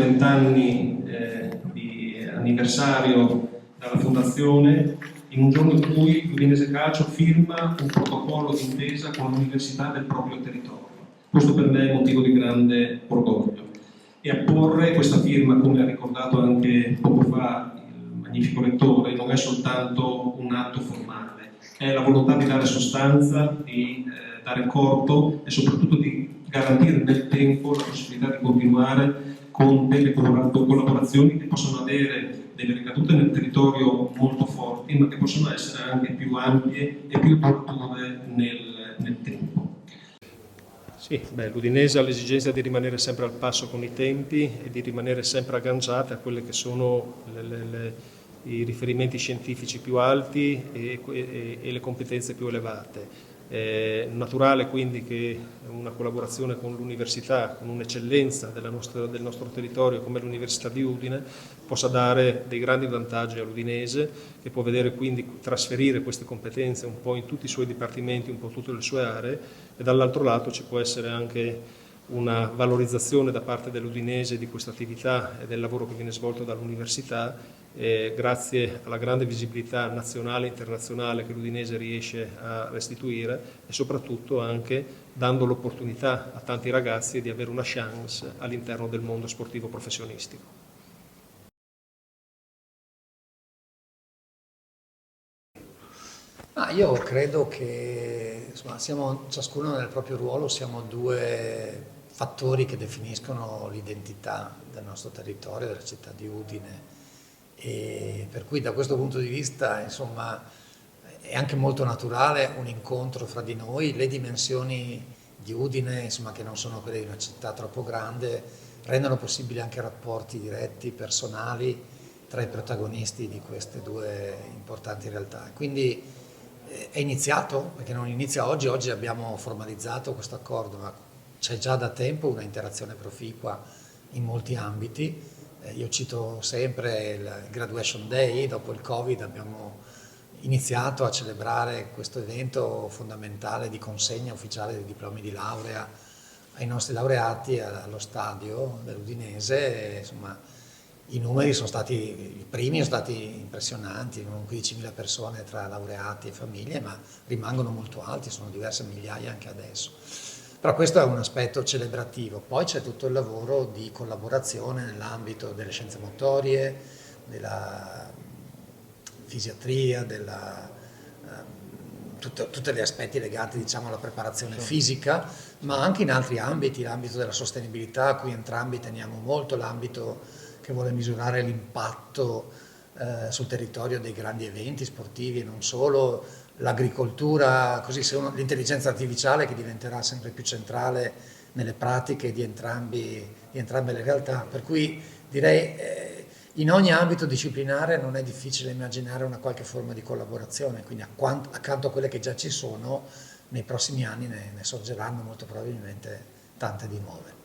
20 anni di anniversario dalla fondazione, in un giorno in cui l'Udinese Calcio firma un protocollo d'intesa con l'università del proprio territorio. Questo per me è motivo di grande orgoglio. E a porre questa firma, come ha ricordato anche poco fa il magnifico lettore, non è soltanto un atto formale, è la volontà di dare sostanza, di dare corpo e soprattutto di garantire nel tempo la possibilità di continuare con delle collaborazioni che possono avere delle ricadute nel territorio molto forti, ma che possono essere anche più ampie e più durature nel tempo. Sì, l'Udinese ha l'esigenza di rimanere sempre al passo con i tempi e di rimanere sempre agganciata a quelle che sono i riferimenti scientifici più alti e le competenze più elevate. È naturale quindi che una collaborazione con l'università, con un'eccellenza del nostro territorio come l'Università di Udine, possa dare dei grandi vantaggi all'Udinese, che può vedere quindi trasferire queste competenze un po' in tutti i suoi dipartimenti, un po' in tutte le sue aree, e dall'altro lato ci può essere anche una valorizzazione da parte dell'Udinese di questa attività e del lavoro che viene svolto dall'università, grazie alla grande visibilità nazionale e internazionale che l'Udinese riesce a restituire e soprattutto anche dando l'opportunità a tanti ragazzi di avere una chance all'interno del mondo sportivo professionistico. Io credo che insomma, siamo ciascuno nel proprio ruolo, siamo due fattori che definiscono l'identità del nostro territorio, della città di Udine, e per cui da questo punto di vista insomma, è anche molto naturale un incontro fra di noi. Le dimensioni di Udine, insomma, che non sono quelle di una città troppo grande, rendono possibili anche rapporti diretti, personali tra i protagonisti di queste due importanti realtà. Quindi è iniziato, perché non inizia oggi abbiamo formalizzato questo accordo, ma c'è già da tempo una interazione proficua in molti ambiti. Io cito sempre il Graduation Day, dopo il Covid abbiamo iniziato a celebrare questo evento fondamentale di consegna ufficiale dei diplomi di laurea ai nostri laureati allo stadio dell'Udinese. Insomma, i numeri sono stati, i primi sono stati impressionanti, 15.000 persone tra laureati e famiglie, ma rimangono molto alti, sono diverse migliaia anche adesso. Però questo è un aspetto celebrativo. Poi c'è tutto il lavoro di collaborazione nell'ambito delle scienze motorie, della fisiatria, tutti gli aspetti legati, diciamo, alla preparazione fisica, ma anche in altri ambiti, l'ambito della sostenibilità, a cui entrambi teniamo molto, l'ambito che vuole misurare l'impatto sul territorio dei grandi eventi sportivi e non solo, l'agricoltura, così l'intelligenza artificiale che diventerà sempre più centrale nelle pratiche di entrambe le realtà, per cui direi in ogni ambito disciplinare non è difficile immaginare una qualche forma di collaborazione, quindi accanto a quelle che già ci sono, nei prossimi anni ne sorgeranno molto probabilmente tante di nuove.